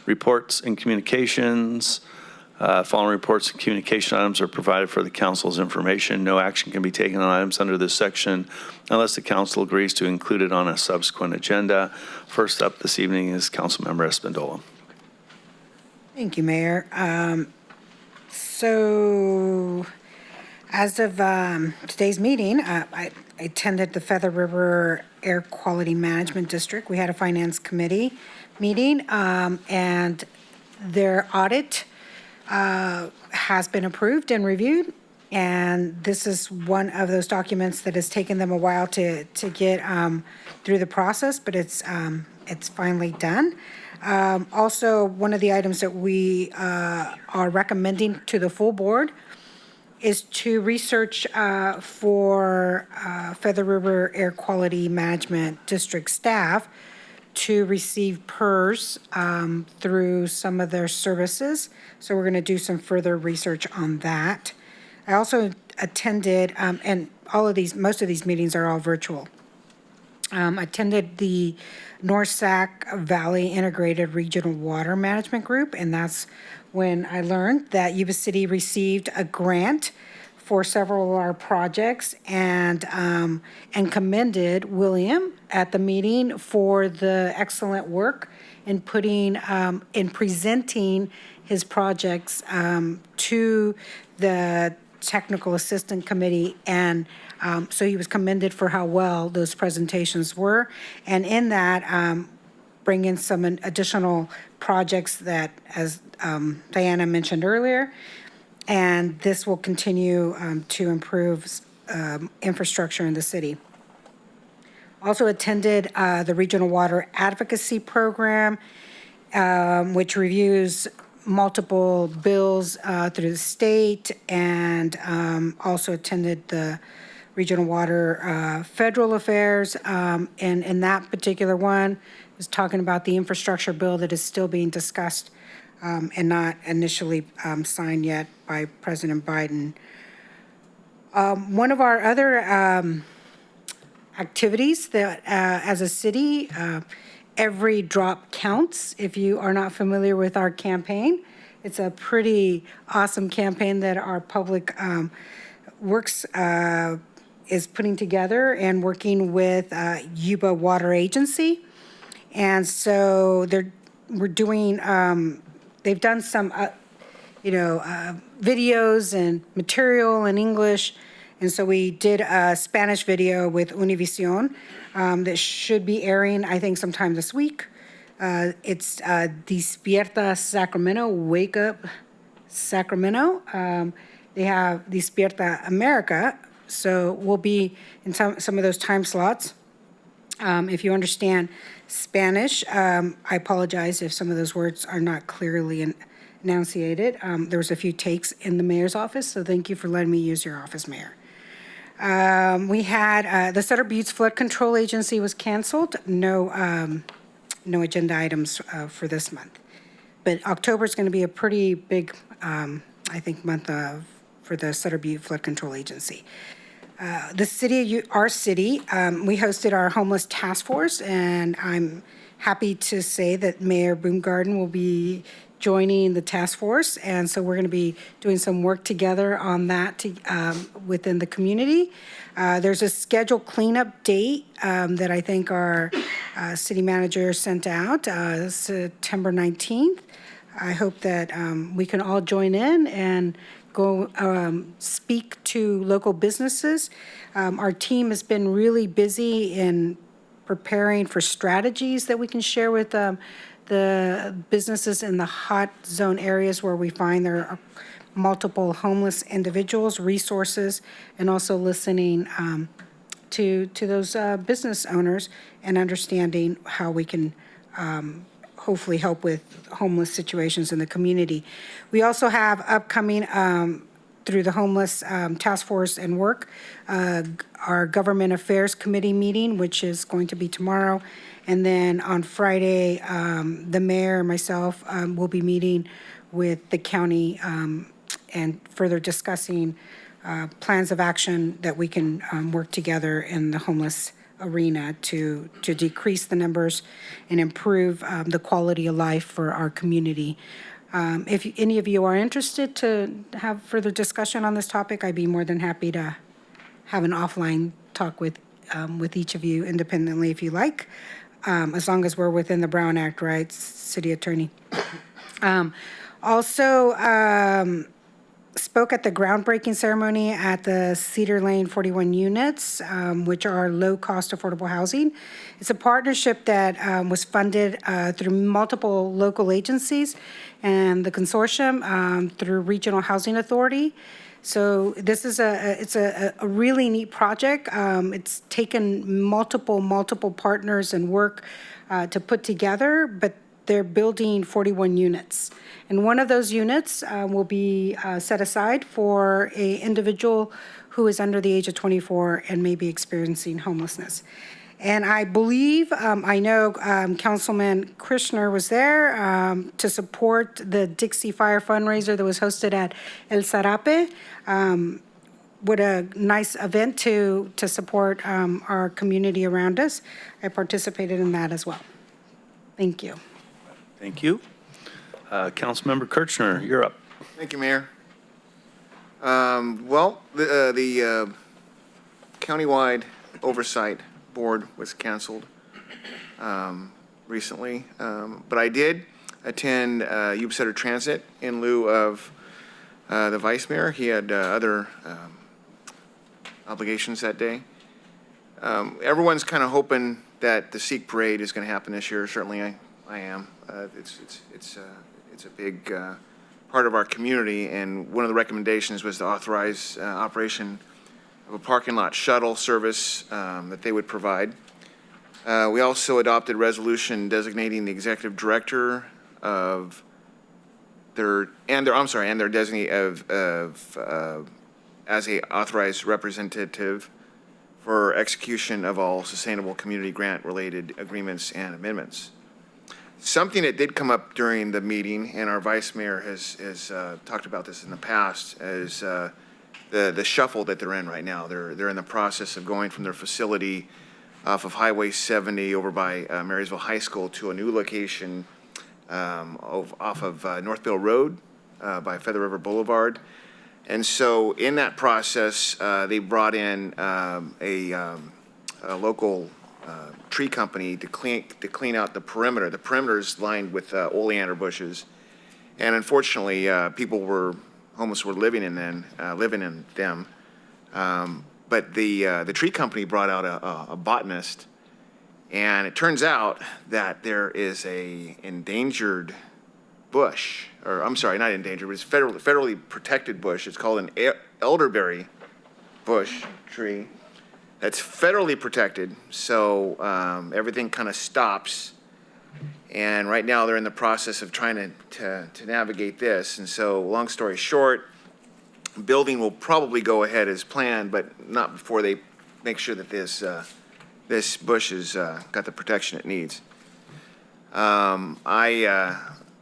Reports and communications. Following reports and communication items are provided for the council's information. No action can be taken on items under this section unless the council agrees to include it on a subsequent agenda. First up this evening is Councilmember Espandola. Thank you, Mayor. So as of today's meeting, I attended the Feather River Air Quality Management District. We had a finance committee meeting, and their audit has been approved and reviewed. And this is one of those documents that has taken them a while to get through the process, but it's finally done. Also, one of the items that we are recommending to the full board is to research for Feather River Air Quality Management District staff to receive PERS through some of their services. So we're going to do some further research on that. I also attended, and most of these meetings are all virtual. Attended the North Sac Valley Integrated Regional Water Management Group, and that's when I learned that Yuba City received a grant for several of our projects, and commended William at the meeting for the excellent work in presenting his projects to the Technical Assistant Committee, and so he was commended for how well those presentations were, and in that bring in some additional projects that, as Diana mentioned earlier, and this will continue to improve infrastructure in the city. Also attended the Regional Water Advocacy Program, which reviews multiple bills through the state, and also attended the Regional Water Federal Affairs, and in that particular one is talking about the infrastructure bill that is still being discussed and not initially signed yet by President Biden. One of our other activities that as a city, every drop counts. If you are not familiar with our campaign, it's a pretty awesome campaign that our public works is putting together and working with Yuba Water Agency. And so we're doing, they've done some, videos and material in English. And so we did a Spanish video with Univision that should be airing, I think, sometime this week. It's Despierta Sacramento, Wake Up Sacramento. They have Despierta America, so we'll be in some of those time slots. If you understand Spanish, I apologize if some of those words are not clearly enunciated. There was a few takes in the mayor's office, so thank you for letting me use your office, Mayor. We had the Sutter Buttes Flood Control Agency was canceled. No agenda items for this month. But October is going to be a pretty big, I think, month for the Sutter Butte Flood Control Agency. The city, our city, we hosted our homeless task force, and I'm happy to say that Mayor Boomgarden will be joining the task force, and so we're going to be doing some work together on that within the community. There's a scheduled cleanup date that I think our city manager sent out, September 19th. I hope that we can all join in and go speak to local businesses. Our team has been really busy in preparing for strategies that we can share with the businesses in the hot zone areas where we find there are multiple homeless individuals, resources, and also listening to those business owners and understanding how we can hopefully help with homeless situations in the community. We also have upcoming through the homeless task force and work, our government affairs committee meeting, which is going to be tomorrow. And then on Friday, the mayor and myself will be meeting with the county and further discussing plans of action that we can work together in the homeless arena to decrease the numbers and improve the quality of life for our community. If any of you are interested to have further discussion on this topic, I'd be more than happy to have an offline talk with each of you independently if you like, as long as we're within the Brown Act, right, City Attorney? Also, spoke at the groundbreaking ceremony at the Cedar Lane 41 units, which are low-cost affordable housing. It's a partnership that was funded through multiple local agencies and the consortium through Regional Housing Authority. So this is it's a really neat project. It's taken multiple partners and work to put together, but they're building 41 units. And one of those units will be set aside for an individual who is under the age of 24 and may be experiencing homelessness. And I believe, I know Councilman Krishner was there to support the Dixie Fire fundraiser that was hosted at El Zarape. What a nice event to support our community around us. I participated in that as well. Thank you. Thank you. Councilmember Kirchner, you're up. Thank you, Mayor. Well, the countywide oversight board was canceled recently, but I did attend Yuba City Transit in lieu of the vice mayor. He had other obligations that day. Everyone's kind of hoping that the Sikh parade is going to happen this year. Certainly, I am. It's a big part of our community, and one of the recommendations was to authorize operation of a parking lot shuttle service that they would provide. We also adopted resolution designating the executive director of their designee as a authorized representative for execution of all sustainable community grant related agreements and amendments. Something that did come up during the meeting, and our vice mayor has talked about this in the past, is the shuffle that they're in right now. They're in the process of going from their facility off of Highway 70 over by Marysville High School to a new location off of Northville Road by Feather River Boulevard. And so in that process, they brought in a local tree company to clean out the perimeter. The perimeter is lined with oleander bushes, and unfortunately, homeless were living in them. But the tree company brought out a botanist, and it turns out that there is a endangered bush, or I'm sorry, not endangered, but it's federally protected bush. It's called an elderberry bush tree. That's federally protected, so everything kind of stops. And right now they're in the process of trying to navigate this. And so long story short, building will probably go ahead as planned, but not before they make sure that this bush has got the protection it needs. I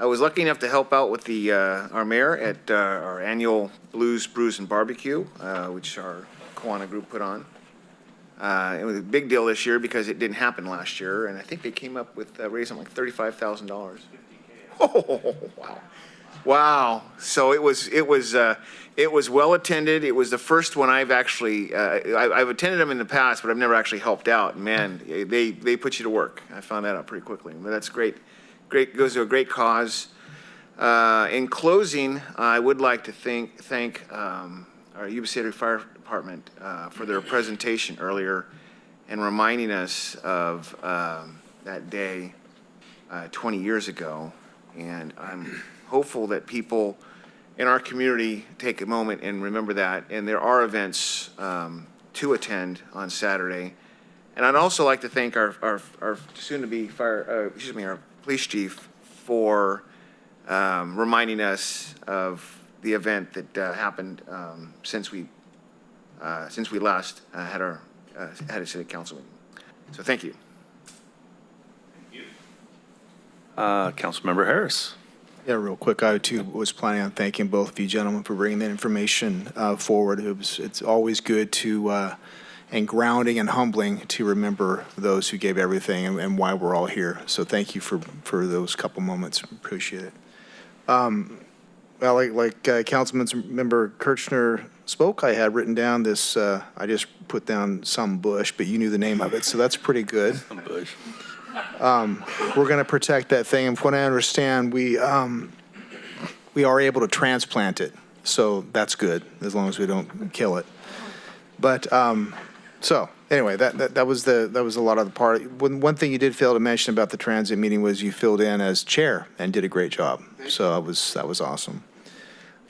was lucky enough to help out with our mayor at our annual Blues, Brews, and Barbecue, which our Kiwanis group put on. It was a big deal this year because it didn't happen last year, and I think they came up with raising like $35,000. $50K. Oh, wow! Wow! So it was well attended. It was the first one I've actually I've attended them in the past, but I've never actually helped out. Man, they put you to work. I found that out pretty quickly. But that's great. Great, goes to a great cause. In closing, I would like to thank our Yuba City Fire Department for their presentation earlier and reminding us of that day 20 years ago. And I'm hopeful that people in our community take a moment and remember that. And there are events to attend on Saturday. And I'd also like to thank our soon-to-be our police chief for reminding us of the event that happened since we last had a city council meeting. So thank you. Councilmember Harris. Yeah, real quick, I too was planning on thanking both of you gentlemen for bringing that information forward. It's always good to and grounding and humbling to remember those who gave everything and why we're all here. So thank you for those couple moments. Appreciate it. Well, like Councilman Member Kirchner spoke, I had written down this, I just put down some bush, but you knew the name of it, so that's pretty good. Some bush. We're going to protect that thing. And from what I understand, we are able to transplant it, so that's good, as long as we don't kill it. But, so, anyway, that was a lot of the part. One thing you did fail to mention about the transit meeting was you filled in as chair and did a great job. So that was awesome.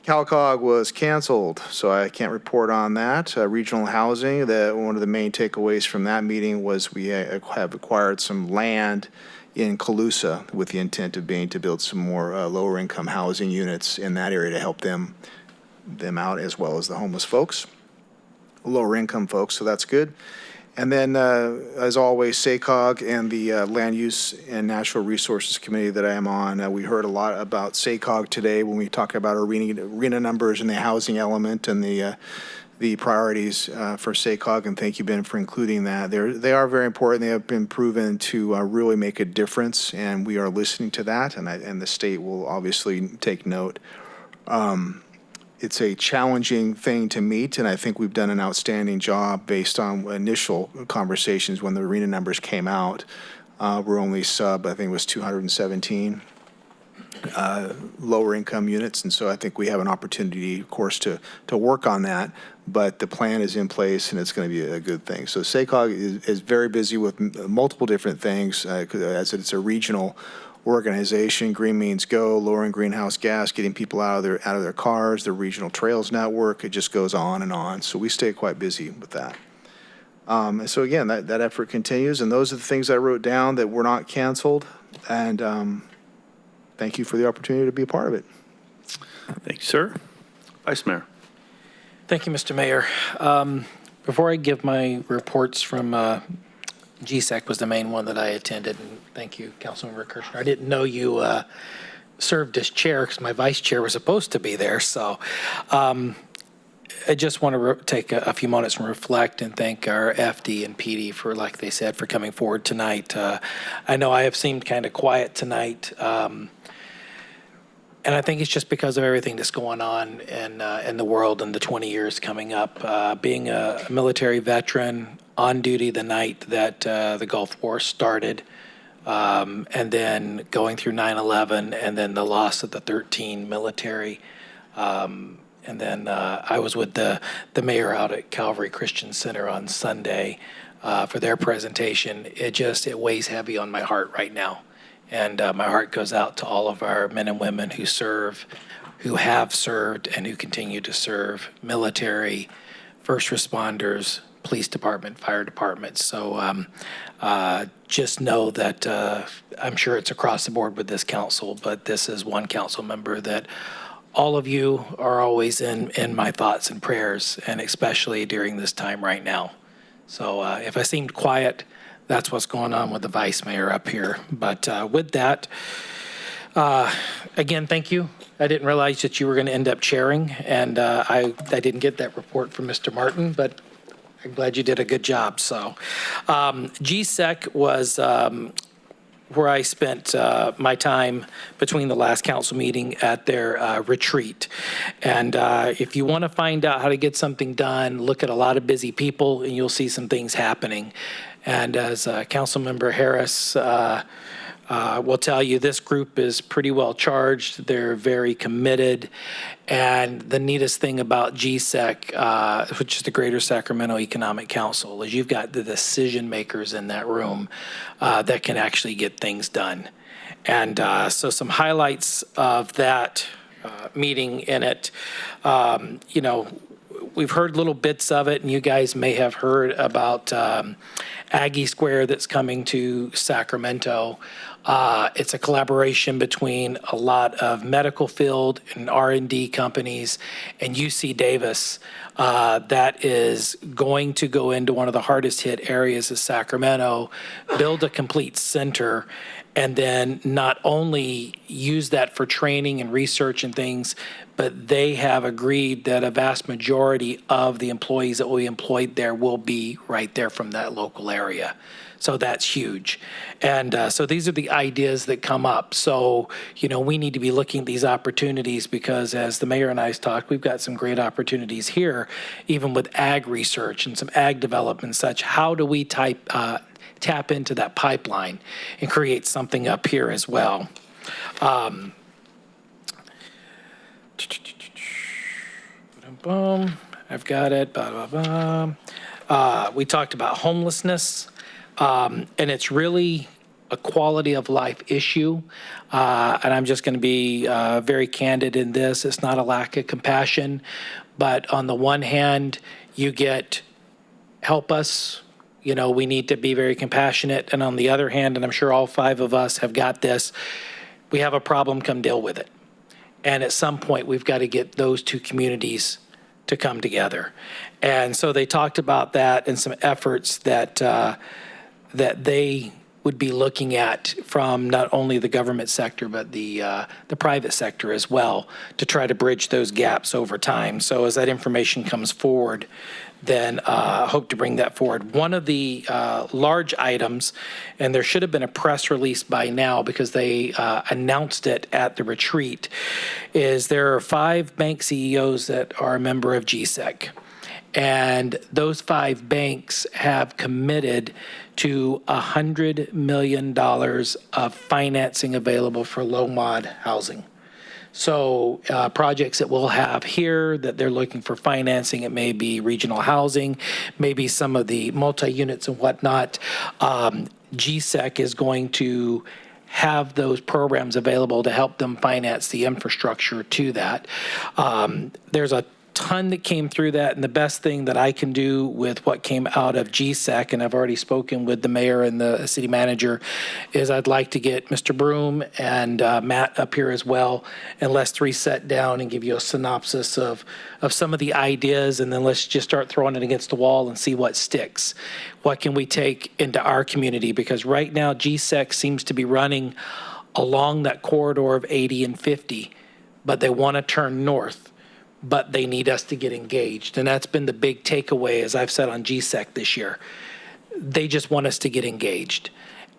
CalCog was canceled, so I can't report on that. Regional housing, one of the main takeaways from that meeting was we have acquired some land in Colusa with the intent of being to build some more lower income housing units in that area to help them out, as well as the homeless folks, lower income folks, so that's good. And then, as always, SACOG and the Land Use and Natural Resources Committee that I am on, we heard a lot about SACOG today when we talk about arena numbers and the housing element and the priorities for SACOG, and thank you, Ben, for including that. They are very important. They have been proven to really make a difference, and we are listening to that, and the state will obviously take note. It's a challenging thing to meet, and I think we've done an outstanding job based on initial conversations when the arena numbers came out. We're only I think it was 217 lower income units, and so I think we have an opportunity, of course, to work on that, but the plan is in place, and it's going to be a good thing. So SACOG is very busy with multiple different things, as it's a regional organization. Green Means Go, lowering greenhouse gas, getting people out of their cars, the regional trails network. It just goes on and on. So we stay quite busy with that. And so again, that effort continues. And those are the things I wrote down that were not canceled. And thank you for the opportunity to be a part of it. Thank you, sir. Vice Mayor. Thank you, Mr. Mayor. Before I give my reports from GSEC was the main one that I attended, and thank you, Councilmember Kirchner. I didn't know you served as chair because my vice chair was supposed to be there. So I just want to take a few moments and reflect and thank our FD and PD for, like they said, for coming forward tonight. I know I have seemed kind of quiet tonight, and I think it's just because of everything that's going on in the world and the 20 years coming up. Being a military veteran, on duty the night that the Gulf War started, and then going through 9/11, and then the loss of the 13 military. And then I was with the mayor out at Calvary Christian Center on Sunday for their presentation. It weighs heavy on my heart right now. And my heart goes out to all of our men and women who serve, who have served, and who continue to serve, military, first responders, police department, fire department. So just know that I'm sure it's across the board with this council, but this is one council member that all of you are always in my thoughts and prayers, and especially during this time right now. So if I seemed quiet, that's what's going on with the vice mayor up here. But with that, again, thank you. I didn't realize that you were going to end up chairing, and I didn't get that report from Mr. Martin, but I'm glad you did a good job. So GSEC was where I spent my time between the last council meeting at their retreat. And if you want to find out how to get something done, look at a lot of busy people and you'll see some things happening. And as Councilmember Harris will tell you, this group is pretty well charged. They're very committed. And the neatest thing about GSEC, which is the Greater Sacramento Economic Council, is you've got the decision makers in that room that can actually get things done. And so some highlights of that meeting in it, we've heard little bits of it, and you guys may have heard about Aggie Square that's coming to Sacramento. It's a collaboration between a lot of medical field and R&D companies and UC Davis that is going to go into one of the hardest hit areas of Sacramento, build a complete center, and then not only use that for training and research and things, but they have agreed that a vast majority of the employees that will be employed there will be right there from that local area. So that's huge. And so these are the ideas that come up. So, we need to be looking at these opportunities because as the mayor and I talked, we've got some great opportunities here, even with ag research and some ag development and such. How do we tap into that pipeline and create something up here as well? Boom, I've got it. We talked about homelessness. And it's really a quality of life issue. And I'm just going to be very candid in this. It's not a lack of compassion, but on the one hand, you get help us. We need to be very compassionate. And on the other hand, and I'm sure all 5 of us have got this, we have a problem, come deal with it. And at some point, we've got to get those 2 communities to come together. And so they talked about that and some efforts that they would be looking at from not only the government sector, but the private sector as well to try to bridge those gaps over time. So as that information comes forward, then hope to bring that forward. One of the large items, and there should have been a press release by now because they announced it at the retreat, is there are 5 bank CEOs that are a member of GSEC. And those 5 banks have committed to $100 million of financing available for low mod housing. So projects that we'll have here that they're looking for financing, it may be regional housing, maybe some of the multi-units and whatnot. GSEC is going to have those programs available to help them finance the infrastructure to that. There's a ton that came through that, and the best thing that I can do with what came out of GSEC, and I've already spoken with the mayor and the city manager, is I'd like to get Mr. Broom and Matt up here as well, and let's 3 sit down and give you a synopsis of some of the ideas, and then let's just start throwing it against the wall and see what sticks. What can we take into our community? Because right now GSEC seems to be running along that corridor of 80 and 50, but they want to turn north. But they need us to get engaged. And that's been the big takeaway, as I've said on GSEC this year. They just want us to get engaged.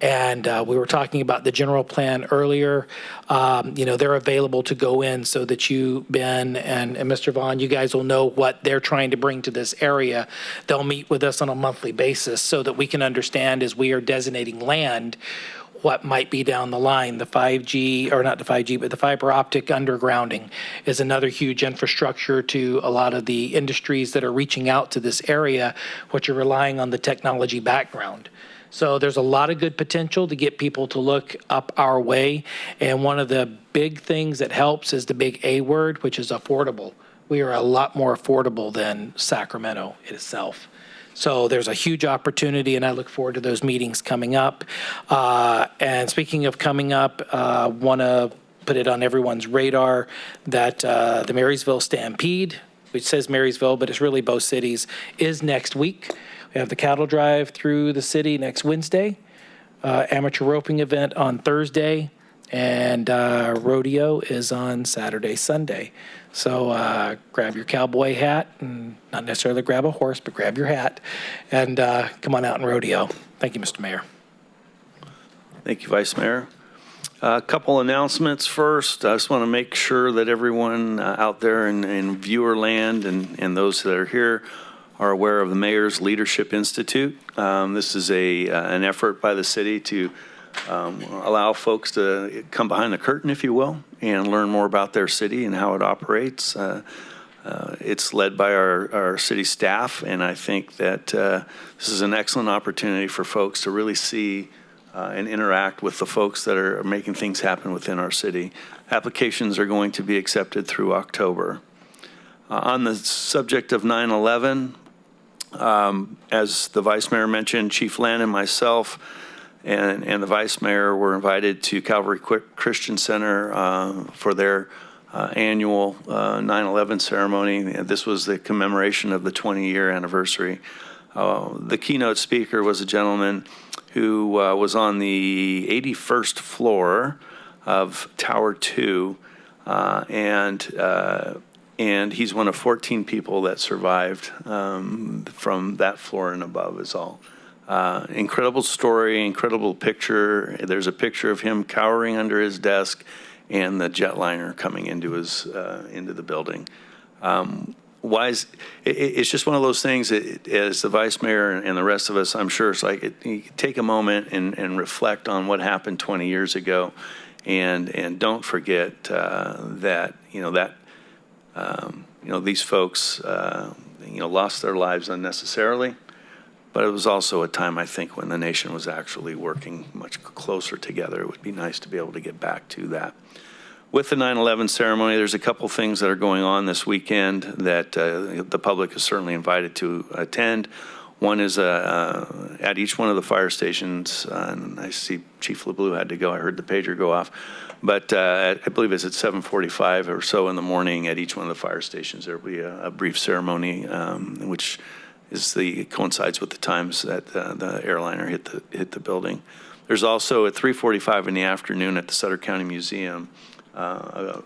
And we were talking about the general plan earlier. They're available to go in so that you, Ben, and Mr. Vaughn, you guys will know what they're trying to bring to this area. They'll meet with us on a monthly basis so that we can understand as we are designating land what might be down the line. The 5G, or not the 5G, but the fiber optic undergrounding is another huge infrastructure to a lot of the industries that are reaching out to this area, which are relying on the technology background. So there's a lot of good potential to get people to look up our way. And one of the big things that helps is the big A word, which is affordable. We are a lot more affordable than Sacramento itself. So there's a huge opportunity, and I look forward to those meetings coming up. And speaking of coming up, want to put it on everyone's radar that the Marysville Stampede, which says Marysville, but it's really both cities, is next week. We have the cattle drive through the city next Wednesday, amateur roping event on Thursday, and rodeo is on Saturday, Sunday. So grab your cowboy hat, and not necessarily grab a horse, but grab your hat, and come on out and rodeo. Thank you, Mr. Mayor. Thank you, Vice Mayor. A couple announcements first. I just want to make sure that everyone out there in viewer land and those that are here are aware of the Mayor's Leadership Institute. This is an effort by the city to allow folks to come behind the curtain, if you will, and learn more about their city and how it operates. It's led by our city staff, and I think that this is an excellent opportunity for folks to really see and interact with the folks that are making things happen within our city. Applications are going to be accepted through October. On the subject of 9/11, as the Vice Mayor mentioned, Chief Land and myself and the vice mayor were invited to Calvary Christian Center for their annual 9/11 ceremony. This was the commemoration of the 20-year anniversary. The keynote speaker was a gentleman who was on the 81st floor of Tower 2, and he's one of 14 people that survived from that floor and above is all. Incredible story, incredible picture. There's a picture of him cowering under his desk and the jetliner coming into the building. It's just one of those things that, as the vice mayor and the rest of us, I'm sure it's like you take a moment and reflect on what happened 20 years ago, and don't forget that these folks lost their lives unnecessarily. But it was also a time, I think, when the nation was actually working much closer together. It would be nice to be able to get back to that. With the 9/11 ceremony, there's a couple things that are going on this weekend that the public is certainly invited to attend. One is at each one of the fire stations, and I see Chief LeBlue had to go. I heard the pager go off. But I believe it's at 7:45 or so in the morning at each one of the fire stations. There will be a brief ceremony, which coincides with the times that the airliner hit the building. There's also at 3:45 in the afternoon at the Sutter County Museum a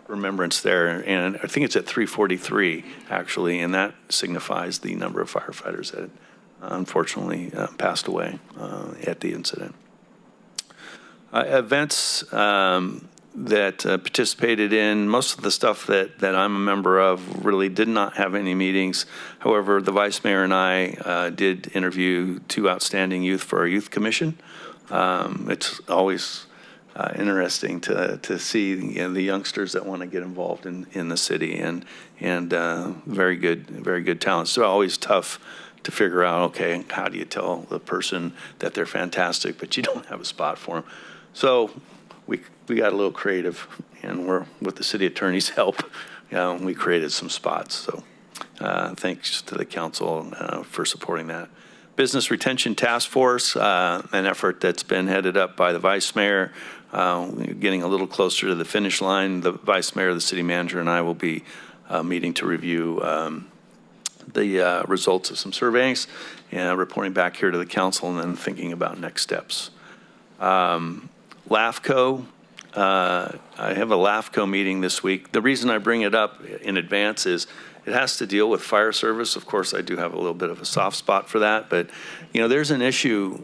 remembrance there, and I think it's at 3:43 actually, and that signifies the number of firefighters that unfortunately passed away at the incident. Events that participated in, most of the stuff that I'm a member of really did not have any meetings. However, the vice mayor and I did interview 2 outstanding youth for our youth commission. It's always interesting to see the youngsters that want to get involved in the city, and very good talents. They're always tough to figure out, okay, how do you tell the person that they're fantastic, but you don't have a spot for them? So we got a little creative, and we're with the city attorney's help. We created some spots. So thanks to the council for supporting that. Business Retention Task Force, an effort that's been headed up by the vice mayor, getting a little closer to the finish line. The vice mayor, the city manager, and I will be meeting to review the results of some surveys and reporting back here to the council, and then thinking about next steps. LAFCO, I have a LAFCO meeting this week. The reason I bring it up in advance is it has to deal with fire service. Of course, I do have a little bit of a soft spot for that, but there's an issue.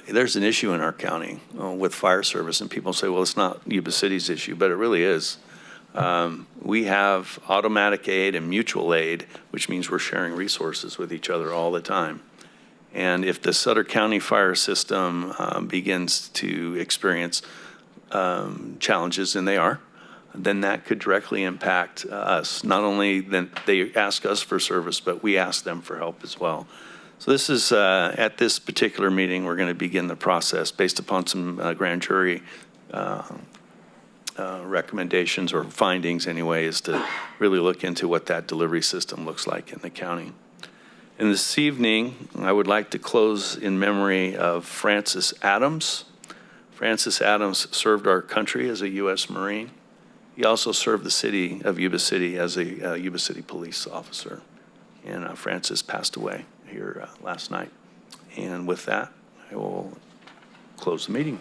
There's an issue in our county with fire service, and people say, well, it's not Yuba City's issue, but it really is. We have automatic aid and mutual aid, which means we're sharing resources with each other all the time. And if the Sutter County fire system begins to experience challenges, and they are, then that could directly impact us. Not only then they ask us for service, but we ask them for help as well. So this is, at this particular meeting, we're going to begin the process based upon some grand jury recommendations or findings anyway, is to really look into what that delivery system looks like in the county. And this evening, I would like to close in memory of Francis Adams. Francis Adams served our country as a U.S. Marine. He also served the city of Yuba City as a Yuba City police officer. And Francis passed away here last night. And with that, I will close the meeting.